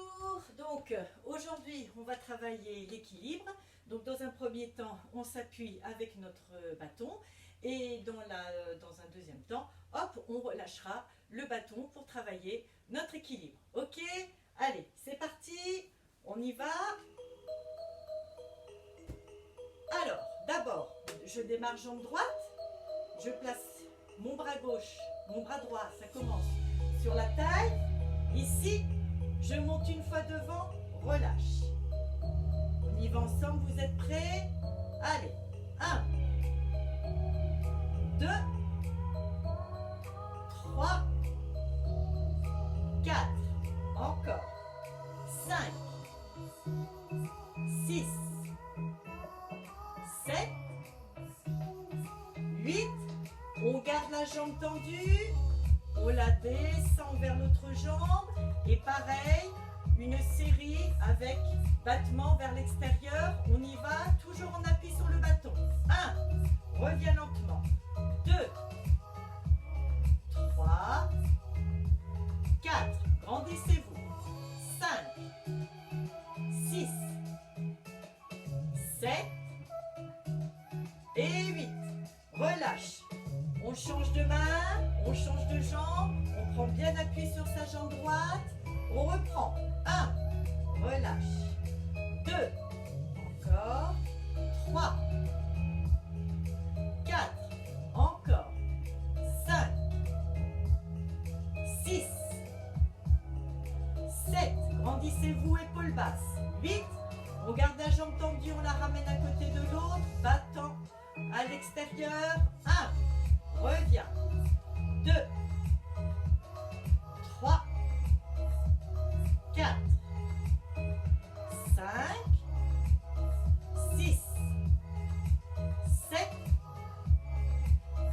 Bonjour, donc aujourd'hui on va travailler l'équilibre. Donc dans un premier temps on s'appuie avec notre bâton et dans un deuxième temps, hop, on relâchera le bâton pour travailler notre équilibre. Ok, allez, c'est parti, on y va. Alors, d'abord, je démarre jambe droite, je place mon bras gauche, mon bras droit, ça commence sur la taille. Ici, je monte une fois devant, relâche. On y va ensemble, vous êtes prêts? Allez, 1, 2, 3, 4, encore, 5, 6, 7, 8, on garde la jambe tendue, on la descend vers l'autre jambe et pareil, une série avec battement vers l'extérieur, on y va, toujours en appui sur le bâton. 1, reviens lentement, 2, 3, 4, grandissez-vous, 5, 6, 7 et 8, relâche. On change de main, on change de jambe, on prend bien appui sur sa jambe droite, on reprend. 1, relâche. 2, encore. 3, 4, encore. 5, 6, 7, grandissez-vous, épaules basses. 8, on garde la jambe tendue, on la ramène à côté de l'autre, battant à l'extérieur. 1, reviens. 2, 3, 4, 5, 6, 7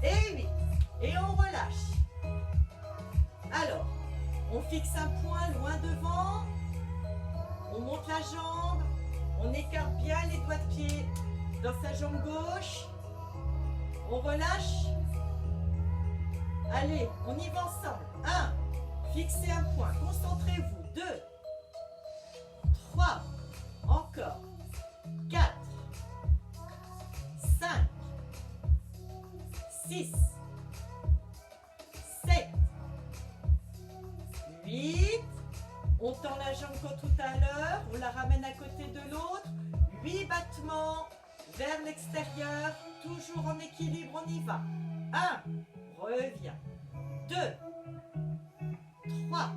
et 8. Et on relâche. Alors, on fixe un point loin devant. On monte la jambe. On écarte bien les doigts de pied dans sa jambe gauche. On relâche. Allez, on y va ensemble. 1, fixez un point, concentrez-vous. 2, 3, encore. 4, 5, 6, 7, 8. On tend la jambe comme tout à l'heure, on la ramène à côté de l'autre. 8 battements vers l'extérieur, toujours en équilibre, on y va. 1, reviens. 2, 3,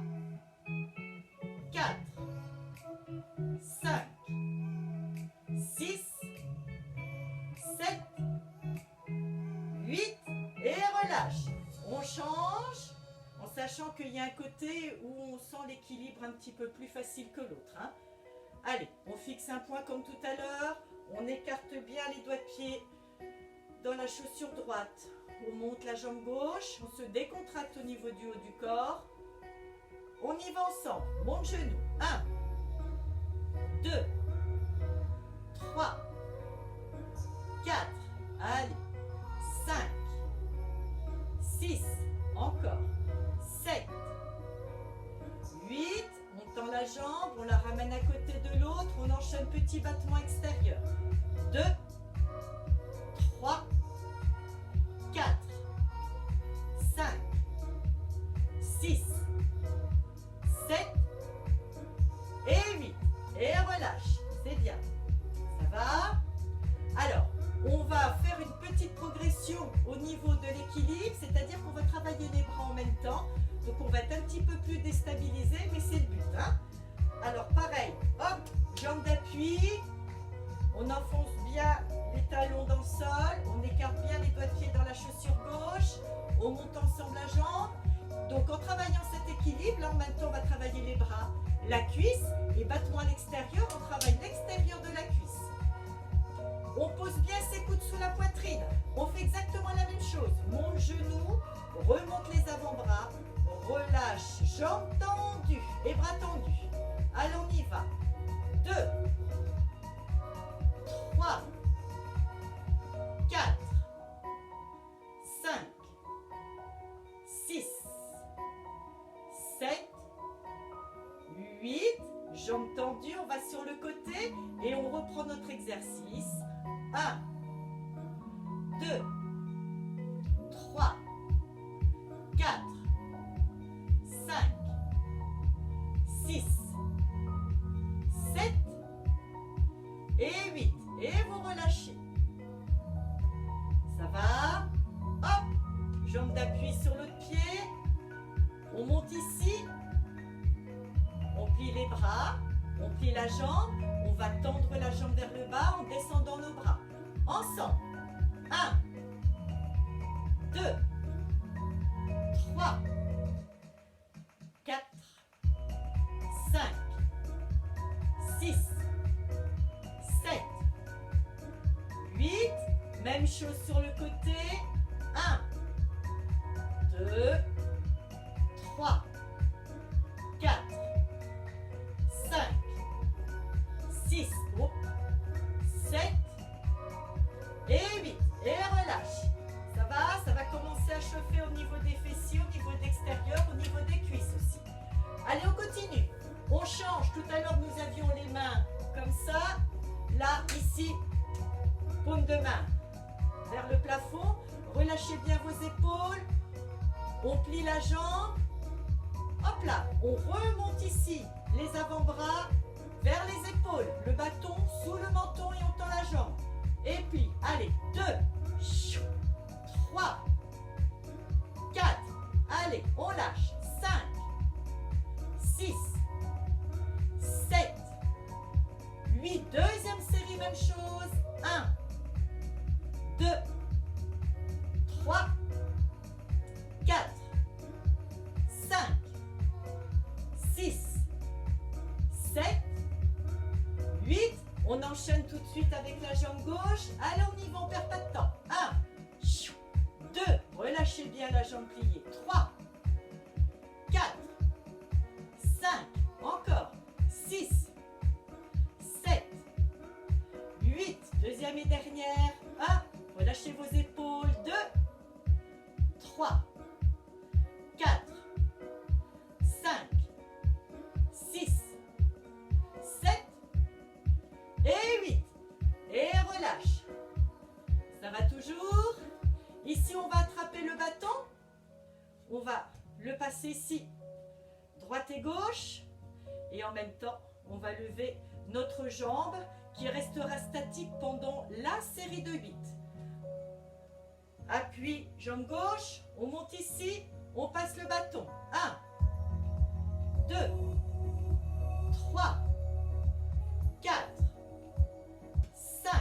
4, 5, 6, 7, 8 et relâche. On change en sachant qu'il y a un côté où on sent l'équilibre un petit peu plus facile que l'autre. Hein. Allez, on fixe un point comme tout à l'heure. On écarte bien les doigts de pied dans la chaussure droite. On monte la jambe gauche, on se décontracte au niveau du haut du corps. On y va ensemble. Monte genou. 1, 2, 3, 4, allez, 5, 6, encore, 7, 8, on tend la jambe, on la ramène à côté de l'autre, on enchaîne petit battement extérieur. 2, 3, 4, 5, 6, 7 et 8. Et relâche. C'est bien. Ça va? Alors, on va faire une petite progression au niveau de l'équilibre, c'est-à-dire qu'on va travailler les bras en même temps. Donc, on va être un petit peu plus déstabilisé, mais c'est le but. Hein? Alors, pareil. Hop, jambe d'appui. On enfonce bien les talons dans le sol. On écarte bien les doigts de pied dans la chaussure gauche. On monte ensemble la jambe. Donc en travaillant cet équilibre, là en même temps on va travailler les bras, la cuisse et battement à l'extérieur, on travaille l'extérieur de la cuisse. On pose bien ses coudes sous la poitrine. On fait exactement la même chose. Monte genou, remonte les avant-bras, relâche, jambes tendues et bras tendus. Allez, on y va. 2, 3, 4, 5, 6, 7, 8, jambes tendues, on va sur le côté et on reprend notre exercice. 1, 2, 3, 4, 5, 6, 7 et 8. Et vous relâchez. Ça va? Hop, jambe d'appui sur l'autre pied. On monte ici. On plie les bras. On plie la jambe. On va tendre la jambe vers le bas en descendant nos bras. Ensemble. 1, 2, 3, 4, 5, 6, 7, 8. Même chose sur le côté. 1, 2, 3, 4, 5, 6, 7 et 8. Et relâche. Ça va commencer à chauffer au niveau des fessiers, au niveau de l'extérieur, au niveau des cuisses aussi. Allez, on continue. On change. Tout à l'heure, nous avions les mains comme ça. Là, ici, paume de main vers le plafond. Relâchez bien vos épaules. On plie la jambe. Hop là, on remonte ici les avant-bras vers les épaules. Le bâton sous le menton et on tend la jambe. Et puis, allez, 2, 3, 4, allez, on lâche, 5, 6, 7, 8, deuxième série, même chose, 1, 2, 3, 4, 5, 6, 7, 8, on enchaîne tout de suite avec la jambe gauche. Allez, on y va, on perd pas de temps. 1, 2, relâchez bien la jambe pliée. 3, 4, 5, encore. 6, 7, 8, deuxième et dernière. 1, relâchez vos épaules. 2, 3, 4, 5, 6, 7 et 8. Et relâche. Ça va toujours. Ici, on va attraper le bâton. On va le passer ici, droite et gauche. Et en même temps, on va lever notre jambe qui restera statique pendant la série de 8. Appui, jambe gauche. On monte ici. On passe le bâton. 1, 2, 3, 4, 5,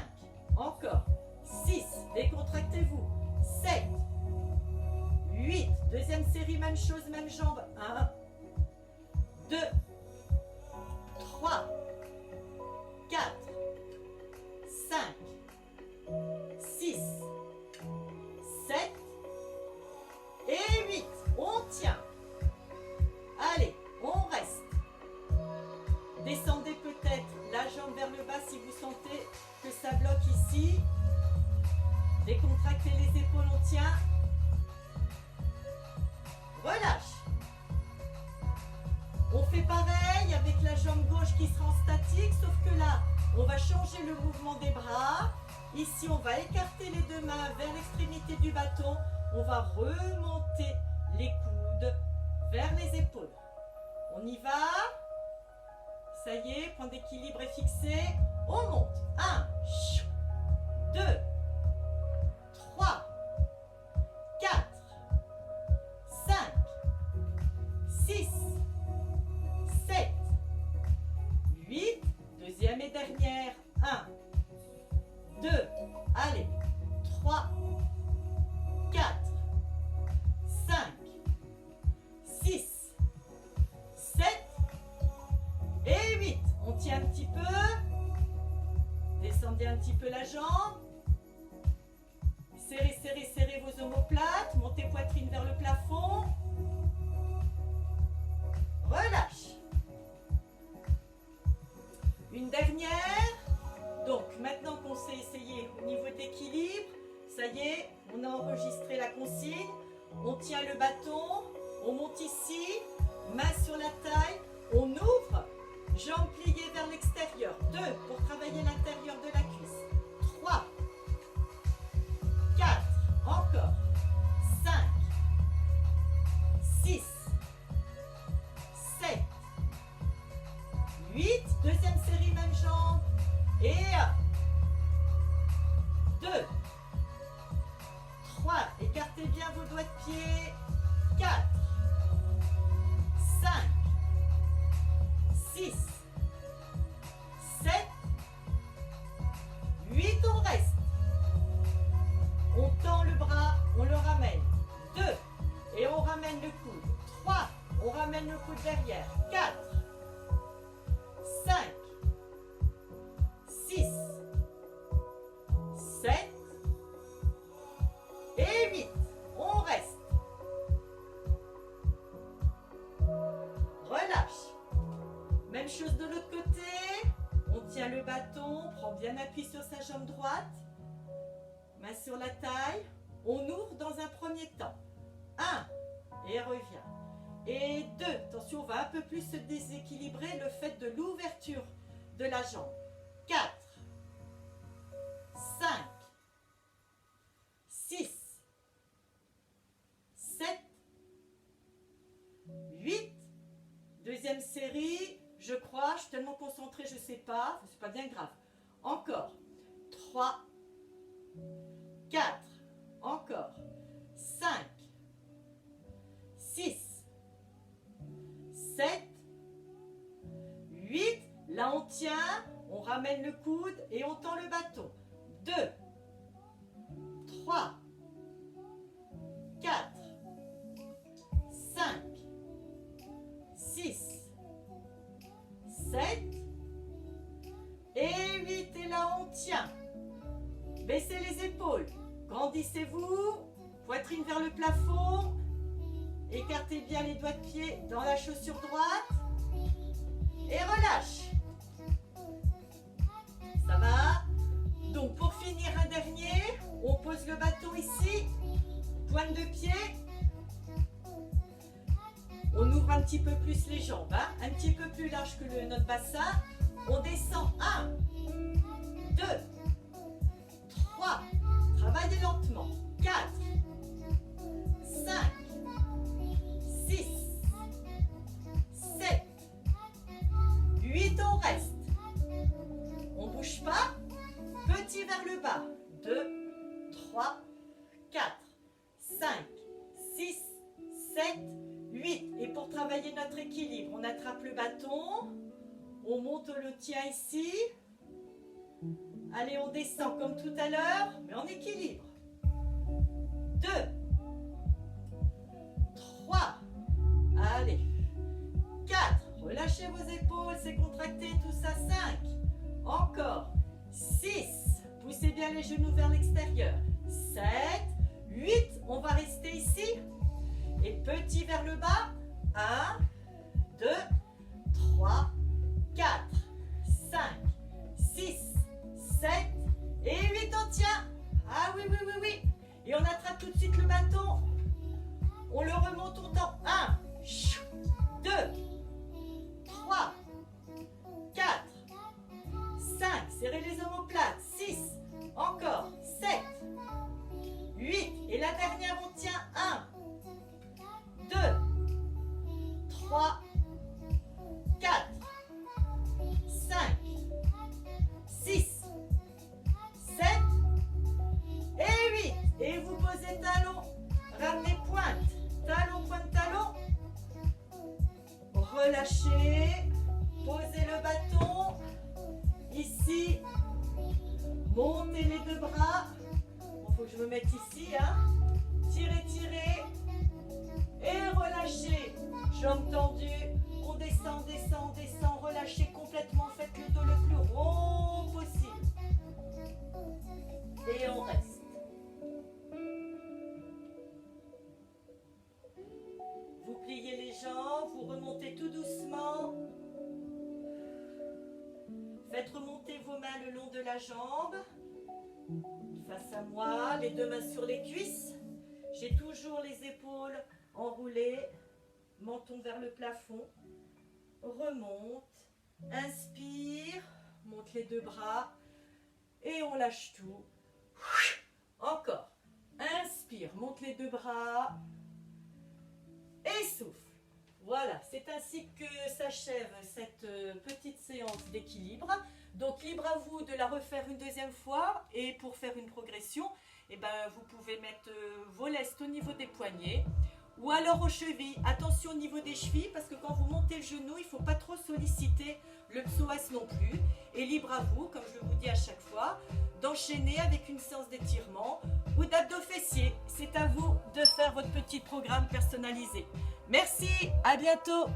encore, 6, décontractez-vous, 7, 8, deuxième série, même chose, même jambe, 1, 2, 3, 4, 5, 6, 7 et 8, on tient, allez, on reste, descendez peut-être la jambe vers le bas si vous sentez que ça bloque ici. Décontractez les épaules, on tient. Relâche. On fait pareil avec la jambe gauche qui sera en statique, sauf que là, on va changer le mouvement des bras. Ici, on va écarter les deux mains vers l'extrémité du bâton. On va remonter les coudes vers les épaules. On y va. Ça y est, point d'équilibre est fixé. On monte. 1, 2, 3, 4, 5, 6, 7, 8. Deuxième et dernière. 1, 2, allez. 3, 4, 5, 6, 7 et 8. On tient un petit peu. Descendez un petit peu la jambe. Serrez, serrez, serrez vos omoplates. Montez poitrine vers le plafond. Relâche. Une dernière. Donc, maintenant qu'on s'est essayé au niveau d'équilibre, ça y est, on a enregistré la consigne. On tient le bâton. On monte ici. Main sur la taille. On ouvre. Jambes pliées. derrière. 4, 5, 6, 7 et 8. On reste. Relâche. Même chose de l'autre côté. On tient le bâton, prend bien appui sur sa jambe droite. Main sur la taille. On ouvre dans un premier temps. 1 et revient. Et 2, attention, on va un peu plus se déséquilibrer le fait de l'ouverture de la jambe. 4, 5, 6, 7, 8. Deuxième série, je crois, je suis tellement concentrée, je ne sais pas, c'est pas bien grave. Encore. 3, 4, encore. 5, 6, 7, 8. Là, on tient, on ramène le coude et on tend le bâton. 2, 3, 4, 5, 6, 7 et 8. Et là, on tient. Baissez les épaules. Grandissez-vous. Poitrine vers le plafond. Écartez bien les doigts de pied dans la chaussure droite. Et relâche. Ça va? Donc, pour finir un dernier, on pose le bâton ici. Pointe de pied. On ouvre un petit peu plus les jambes, hein, un petit peu plus large que notre bassin. On descend. 1, 2, 3. Travaillez lentement. 4, 5, 6, 7, 8. On reste. On ne bouge pas. Petit vers le bas. 2, 3, 4, 5, 6, 7, 8. Et pour travailler notre équilibre, on attrape le bâton. On monte le tien ici. Allez, on descend comme tout à l'heure, mais en équilibre. 2, 3. Allez. 4. Relâchez vos épaules, c'est contracté, tout ça. 5. Encore. 6. Poussez bien les genoux vers l'extérieur. 7. 8. On va rester ici. Et petit vers le bas. 1, 2, 3, 4, 5, 6, 7 et 8. On tient. Ah oui, oui, oui, oui. Et on attrape tout de suite le bâton. On le remonte au temps. 1, 2, 3, 4, 5. Serrez les omoplates. 6. Encore. 7, 8. Et la dernière, on tient. 1, 2, 3, 4, 5, 6, 7 et 8. Et vous posez talon, ramenez pointe, talon, pointe, talon. Relâchez, posez le bâton. Ici, montez les deux bras. Bon, faut que je me mette ici, hein. Tirez, tirez. Et relâchez. Jambes tendues. On descend, descend, descend. Relâchez complètement. Faites le dos le plus rond possible. Et on reste. Vous pliez les jambes. Vous remontez tout doucement. Faites remonter vos mains le long de la jambe. Face à moi. Les deux mains sur les cuisses. J'ai toujours les épaules enroulées. Menton vers le plafond. Remonte. Inspire. Monte les deux bras. Et on lâche tout. Encore. Inspire. Monte les deux bras. Et souffle. Voilà, c'est ainsi que s'achève cette petite séance d'équilibre. Donc libre à vous de la refaire une deuxième fois. Et pour faire une progression, eh ben, vous pouvez mettre vos lestes au niveau des poignets. Ou alors aux chevilles. Attention au niveau des chevilles, parce que quand vous montez le genou, il ne faut pas trop solliciter le psoas non plus. Et libre à vous, comme je vous dis à chaque fois, d'enchaîner avec une séance d'étirement ou d'abdos fessiers. C'est à vous de faire votre petit programme personnalisé. Merci, à bientôt.